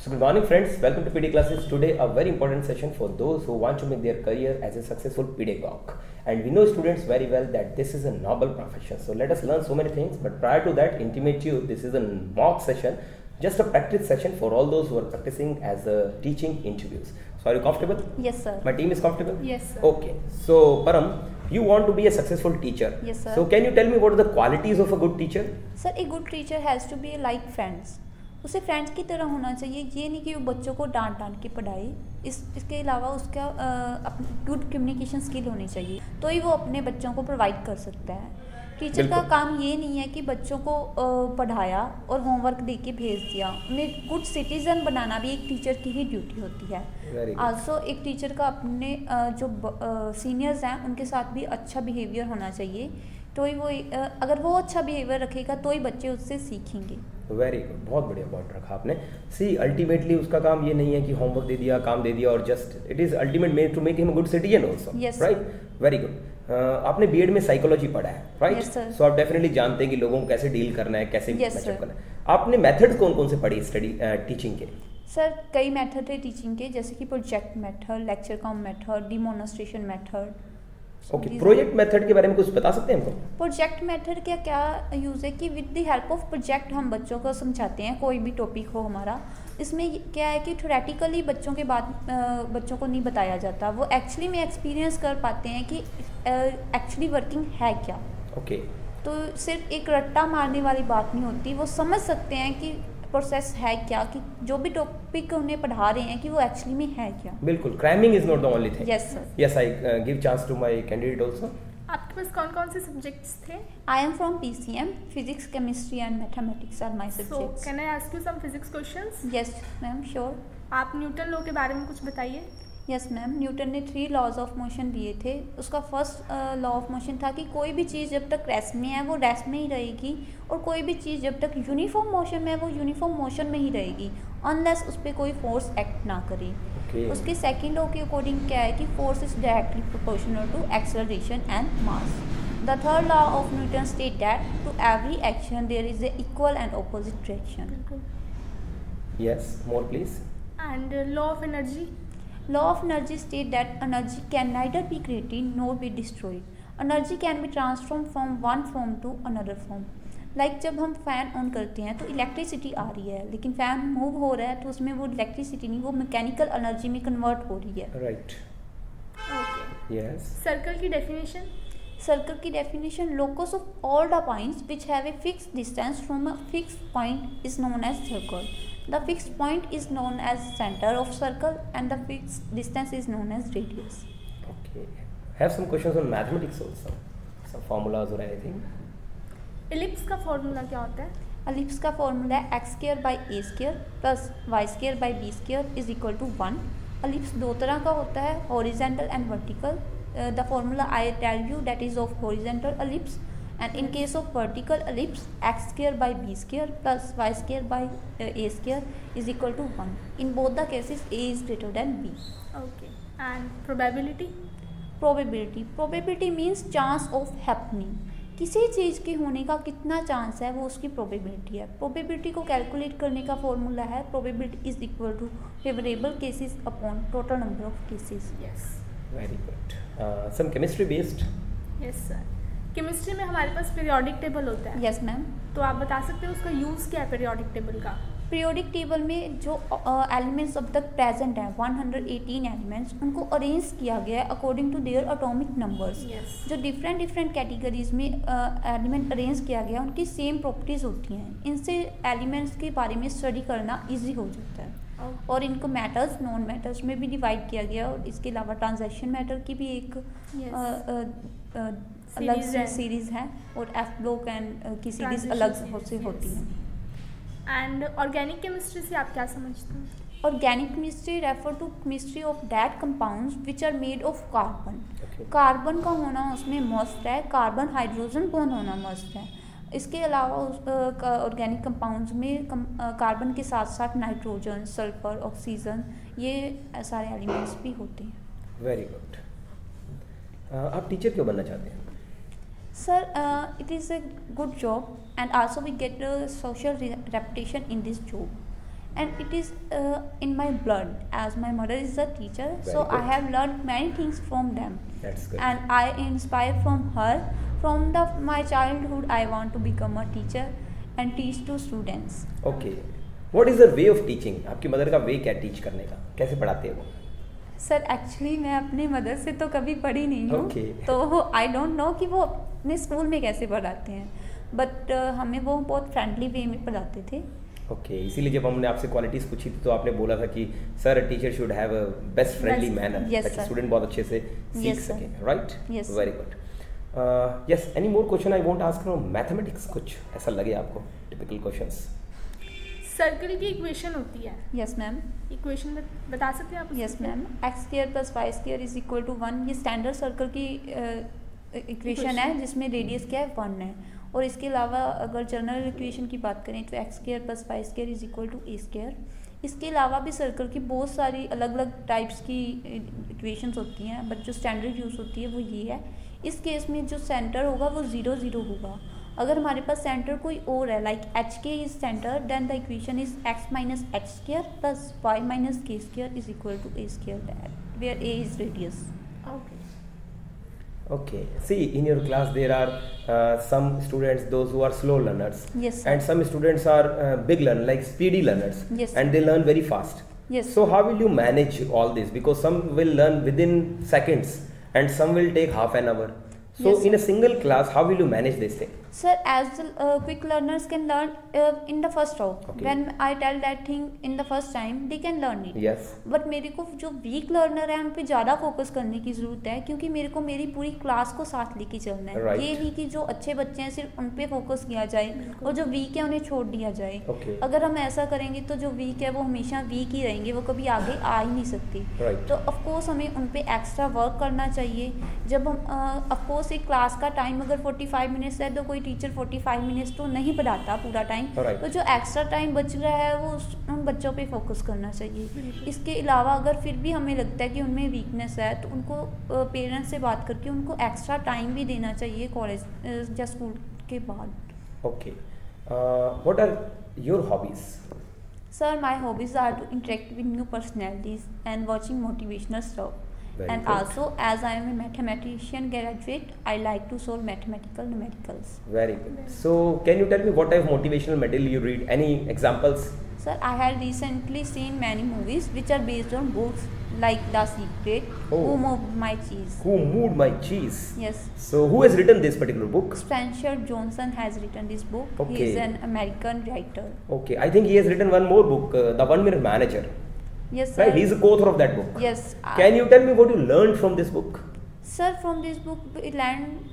So good morning friends, welcome to PD classes. Today a very important session for those who want to make their career as a successful pedagogue. And we know students very well that this is a noble profession. So let us learn so many things, but prior to that, intimate you, this is a mock session, just a practice session for all those who are practicing as a teaching interviews. So are you comfortable? Yes sir. My team is comfortable? Yes sir. Okay. So Param, you want to be a successful teacher. Yes sir. So can you tell me what are the qualities of a good teacher? Sir, a good teacher has to be like friends. उसे friends की तरह होना चाहिए, ये नहीं कि वो बच्चों को डांट के पढ़ाए। इसके अलावा उसका गुड कम्युनिकेशन स्किल होनी चाहिए, तो ही वो अपने बच्चों को प्रोवाइड कर सकता है। टीचर का काम ये नहीं है कि बच्चों को पढ़ाया और होमवर्क दे के भेज दिया। उन्हें गुड सिटीजन बनाना भी एक टीचर की ही ड्यूटी होती है। आल्सो एक टीचर का अपने जो सीनियर्स हैं उनके साथ भी अच्छा बिहेवियर होना चाहिए, तो ही वो अगर वो अच्छा बिहेवियर रखेगा तो ही बच्चे उससे सीखेंगे। वेरी गुड, बहुत बढ़िया पॉइंट रखा आपने। सी अल्टीमेटली उसका काम ये नहीं है कि होमवर्क दे दिया, काम दे दिया और just it is ultimate made to make him a good citizen also, right? Very good. आपने बीएड में साइकोलॉजी पढ़ा है, राइट? सो आप डेफिनेटली जानते हैं कि लोगों को कैसे डील करना है, कैसे मैचअप करना है। आपने मेथड्स कौन कौन से पढ़े स्टडी टीचिंग के? सर कई मेथड है टीचिंग के, जैसे कि project method, lecture com method, demonstration method. Okay, project method के बारे में कुछ बता सकते हैं हमको? प्रोजेक्ट मेथड का क्या यूज़ है कि with the help of project हम बच्चों को समझाते हैं, कोई भी टॉपिक हो हमारा। इसमें क्या है कि थ्योरेटिकली बच्चों के बाद बच्चों को नहीं बताया जाता, वो एक्चुअली में एक्सपीरियंस कर पाते हैं कि एक्चुअली वर्किंग है क्या। ओके, तो सिर्फ एक रट्टा मारने वाली बात नहीं होती, वो समझ सकते हैं कि प्रोसेस है क्या, कि जो भी टॉपिक उन्हें पढ़ा रहे हैं कि वो एक्चुअली में है क्या। बिल्कुल, cramming is not the only thing. Yes sir. Yes, I give chance to my candidate also. आपके पास कौन कौन से सब्जेक्ट्स थे? I am from PCM, physics, chemistry and mathematics are my subjects. Can I ask you some physics questions? Yes ma'am, sure. आप Newton law के बारे में कुछ बताइए। यस मैम, न्यूटन ने 3 लॉज ऑफ मोशन दिए थे। उसका फर्स्ट लॉ ऑफ मोशन था कि कोई भी चीज़ जब तक रेस्ट में है वो रेस्ट में ही रहेगी, और कोई भी चीज़ जब तक यूनिफॉर्म मोशन में है वो यूनिफॉर्म मोशन में ही रहेगी, अनलेस उस पर कोई फोर्स एक्ट ना करे। उसके सेकेंड लॉ के अकॉर्डिंग क्या है कि force is directly proportional to acceleration and mass. The third law of Newton state that to every action there is a equal and opposite direction. Yes, more please. And law of energy? Law of energy state that energy can neither be created nor be destroyed. Energy can be transformed from one form to another form. Like जब हम fan on करते हैं तो electricity आ रही है, लेकिन fan move हो रहा है तो उसमें वो इलेक्ट्रिसिटी नहीं, वो मैकेनिकल एनर्जी में कन्वर्ट हो रही है। राइट। Okay, yes. सर्कल की डेफिनेशन? सर्कल की definition, locus of all the points which have a fixed distance from a fixed point is known as circle. The fixed point is known as center of circle and the fixed distance is known as radius. Okay. Have some questions on mathematics also. Some formulas or anything. Ellipse का formula क्या होता है? Ellipse का formula है x square by a square plus y square by b square is equal to 1. Ellipse दो तरह का होता है, horizontal and vertical. The formula I tell you that is of horizontal ellipse. And in case of vertical ellipse, x square by b square plus y square by a square is equal to 1. In both the cases, a is greater than b. Okay. And probability? Probability means chance of happening. किसी चीज़ के होने का कितना chance है वो उसकी probability है। Probability को कैलकुलेट करने का फॉर्मूला है probability is equal to favourable cases upon total number of cases. Yes, very good. Some chemistry based? Yes sir. Chemistry में हमारे पास पीरियोडिक टेबल होता है। Yes ma'am. तो आप बता सकते हो उसका यूज़ क्या है पीरियोडिक टेबल का? पीरियोडिक टेबल में जो एलिमेंट्स अब तक प्रेजेंट हैं 118 एलिमेंट्स, उनको अरेंज किया गया है according to their atomic numbers. जो डिफरेंट कैटेगरीज में एलिमेंट अरेंज किया गया है उनकी सेम प्रॉपर्टीज़ होती हैं। इनसे एलिमेंट्स के बारे में स्टडी करना ईजी हो जाता है। और इनको मैटर्स, नॉन मैटर्स में भी डिवाइड किया गया, और इसके अलावा ट्रांजैक्शन मैटर की भी एक अलग सीरीज़ है, और एफ ब्लॉक एंड की सीरीज़ अलग से होती है। एंड ऑर्गेनिक केमिस्ट्री से आप क्या समझते हैं? Organic chemistry refer to chemistry of that compounds which are made of carbon. Carbon का होना उसमें मस्ट है, कार्बन हाइड्रोजन बॉन्ड होना मस्ट है। इसके अलावा ऑर्गेनिक कंपाउंड्स में कार्बन के साथ साथ नाइट्रोजन, सल्फर, ऑक्सीजन, ये सारे एलिमेंट्स भी होते हैं। Very good. आप टीचर क्यों बनना चाहते हैं? Sir, it is a good job and also we get a social reputation in this job. and it is in my blood, as my mother is a teacher. Very So I good. have learned many things from them, That's good. and I inspire from her. From my childhood I want to become a teacher and teach to students. Okay, what is the way of teaching? आपकी mother का वे क्या teach करने का, कैसे पढ़ाते हैं वो? Sir actually मैं अपने मदर से तो कभी पढ़ी नहीं हूँ, Okay. तो आई डोंट नो कि वो अपने स्कूल में कैसे पढ़ाते हैं, बट हमें वो बहुत फ्रेंडली वे में पढ़ाते थे. ओके, इसीलिए जब हमने आपसे क्वालिटीज पूछी थी तो आपने बोला था कि sir teacher should have a best friendly Best- manner, yes, ताकि sir. स्टूडेंट बहुत अच्छे से सीख Yes, sir. सके, right? Yes. Very good. Yes, any more question I want ask from mathematics? कुछ ऐसा लगे आपको टिपिकल क्वेश्चंस? सर्कल की इक्वेशन होती है, यस मैम. इक्वेशन बता सकते हैं आप? Yes ma'am. X square plus y square is equal to 1. ये स्टैंडर्ड सर्कल की इक्वेशन है जिसमें रेडियस क्या है 1 है. और इसके अलावा अगर जनरल इक्वेशन की बात करें तो x square plus y square is equal to A square. इसके अलावा भी सर्कल की बहुत सारी अलग अलग टाइप्स की इक्वेशंस होती हैं, बट जो स्टैंडर्ड यूज़ होती है वो ये है. इस केस में जो सेंटर होगा वो 0 0 होगा. अगर हमारे पास सेंटर कोई और है, like H K is centre, then the equation is X minus H square plus Y minus K square is equal to A square, where A is radius. Okay. Okay, see, in your class there are some students, those who are slow learners, Yes, sir. and some students are big learners, like speedy learners, Yes, and they learn very fast. Yes. So how will you manage all this? Because some will learn within seconds, and some will take half an hour. So Yes, in a sir. single class, how will you manage this thing? Sir, as the quick learners can learn in the first row. Okay. When I tell that thing in the first time, they can learn it. Yes. But मेरे को जो week learner है उन पे ज़्यादा focus करने की ज़रूरत है, क्योंकि मेरे को मेरी पूरी क्लास को साथ लेके चलना है. Right. ये नहीं कि जो अच्छे बच्चे हैं सिर्फ उन पे फोकस किया जाए और जो वीक है उन्हें छोड़ दिया जाए. Okay. अगर हम ऐसा करेंगे तो जो वीक है वो हमेशा वीक ही रहेंगे, वो कभी आगे आ ही नहीं सकती. Right. तो ऑफकोर्स हमें उन पे एक्स्ट्रा वर्क करना चाहिए. जब हम ऑफकोर्स एक क्लास का टाइम अगर 45 मिनट्स है तो कोई टीचर 45 मिनट्स तो नहीं पढ़ाता पूरा टाइम. Right. तो जो एक्स्ट्रा टाइम बच रहा है वो उन बच्चों पे फोकस करना चाहिए. इसके अलावा अगर फिर भी हमें लगता है कि उनमें वीकनेस है तो उनको पेरेंट्स से बात करके उनको एक्स्ट्रा टाइम भी देना चाहिए कॉलेज या स्कूल के बाद. Okay. What are your hobbies? Sir, my hobbies are to interact with new personalities and watching motivational stuff. Very And good. also, as I am a mathematician graduate, I like to solve mathematical numericals. Very good. So can you tell me what type of motivational material you read? Any examples? Sir, I had recently seen many movies which are based on books like The Secret, Oh. Who Moved My Cheese. Who Moved My Cheese? Yes. So who has written this particular book? Spencer Johnson has written this book. He Okay. is an American writer. Okay, I think he has written one more book, The 1 Minute Manager. Yes, sir. Right, he is the co-author of that book. Yes. Can you tell me what you learned from this book? Sir from this book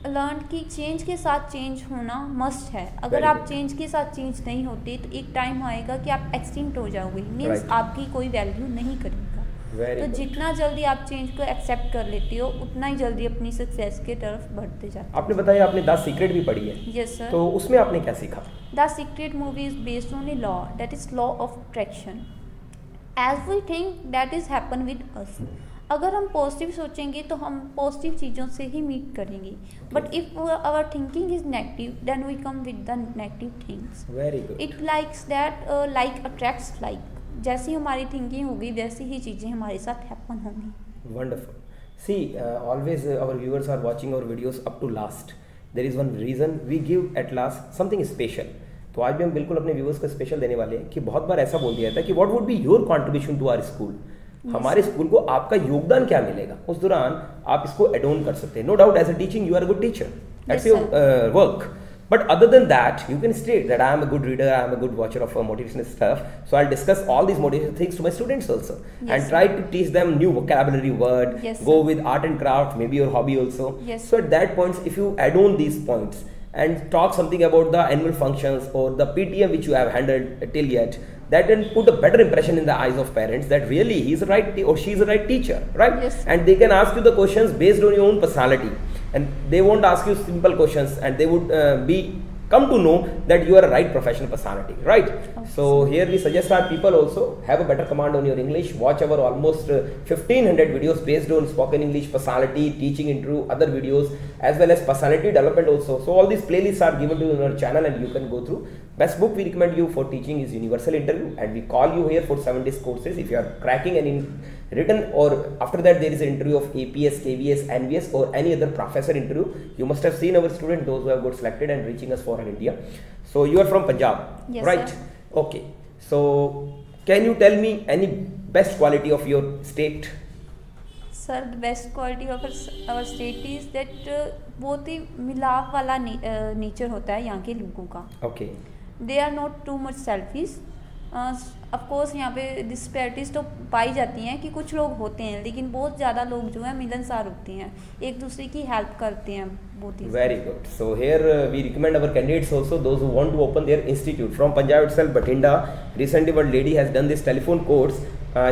learn कि change के साथ change होना must है. अगर Very आप good. Change के साथ change नहीं होते तो एक टाइम आएगा कि आप एक्सटिंक्ट हो जाओगे, मीन्स Right. आपकी कोई वैल्यू नहीं करेगा. Very तो good. जितना जल्दी आप चेंज को एक्सेप्ट कर लेते हो उतना ही जल्दी अपनी सक्सेस के तरफ बढ़ते जाते आपने बताया आपने द सीक्रेट भी पढ़ी है, हो. Yes sir. तो उसमें आपने क्या सीखा? The secret movie is based on a law, that is law of attraction. As we think that is happen with us. अगर हम पॉजिटिव सोचेंगे तो हम पॉजिटिव चीज़ों से ही मीट करेंगे, but if our thinking is negative then we come with the negative things. Very good. It likes that like attracts like. जैसी हमारी थिंकिंग होगी वैसी ही चीज़ें हमारे साथ हैपन होंगी. Wonderful. See, always our viewers are watching our videos up to last. There is one reason we give at last something special. तो आज भी हम बिल्कुल अपने व्यूअर्स को स्पेशल देने वाले हैं कि बहुत बार ऐसा बोल दिया जाता है कि what would be your contribution to our school. हमारे स्कूल को आपका योगदान क्या मिलेगा, उस दौरान आप इसको एड ऑन कर सकते हैं. No doubt as a teaching you are a good teacher, that's Yes, your work. But other than that, you can state that I am a good reader, I am a good watcher of motivational stuff. So I'll discuss all these motivational things to my students also, Yes, and try to teach them new vocabulary word. Yes, go sir. with art and craft, maybe your hobby also. Yes. So at that point, if you add on these points and talk something about the annual functions or the PTM which you have handled till yet, that can put a better impression in the eyes of parents that really he is a right or she is a right teacher, right? Yes. And they can ask you the questions based on your own personality, and they won't ask you simple questions, and they would be come to know that you are a right professional personality, right? So here we suggest our people also have a better command on your English. Watch our almost 1500 videos based on spoken English, personality, teaching interview, other videos, as well as personality development also. So all these playlists are given to you on our channel and you can go through. Best book we recommend you for teaching is Universal Interview, and we call you here for 7 days courses. If you are cracking any written, or after that there is an interview of APS, KVS, NVS or any other professor interview, you must have seen our students, those who have got selected and reaching us for India. So you are from Punjab, yes, right? Sir. Okay, so can you tell me any best quality of your state? Sir, the best quality of our state is that बहुत ही मिलाप वाला nature होता है यहाँ के लोगों का. Okay. They are not too much selfish. Of course यहाँ पे डिस्पैरिटीज तो पाई जाती हैं कि कुछ लोग होते हैं, लेकिन बहुत ज़्यादा लोग जो है मिलनसार होते हैं, एक दूसरे की हेल्प करते हैं बहुत ही. Very good. So here we recommend our candidates also, those who want to open their institute from Punjab itself. Bathinda, recently one lady has done this telephone course.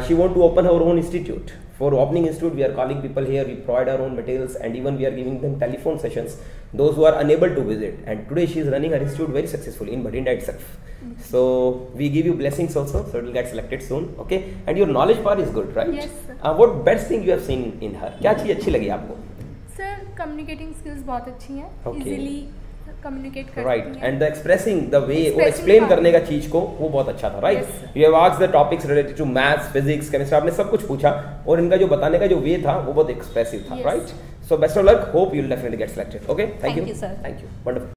She want to open her own institute. For opening institute, we are calling people here. We provide our own materials, and even we are giving them telephone sessions. Those who are unable to visit, and today she is running her institute very successfully in Bathinda itself. So we give you blessings also, so it will get selected soon. Okay, and your knowledge part is good, right? Yes, sir. What best thing you have seen in her? क्या चीज अच्छी लगी आपको? Sir communicating skills बहुत अच्छी हैं. Okay. Easily communicate करती right हैं. And the expressing the way वो Expressing एक्सप्लेन part. करने का चीज को वो बहुत अच्छा था, right? Yes, sir. You have asked the topics related to maths, physics, chemistry, आपने सब कुछ पूछा और इनका जो बताने का जो वे था वो बहुत एक्सप्रेसिव था, Yes. Right? So best of luck, hope you will definitely get selected. Okay, thank Thank you you, sir. Thank you, wonderful.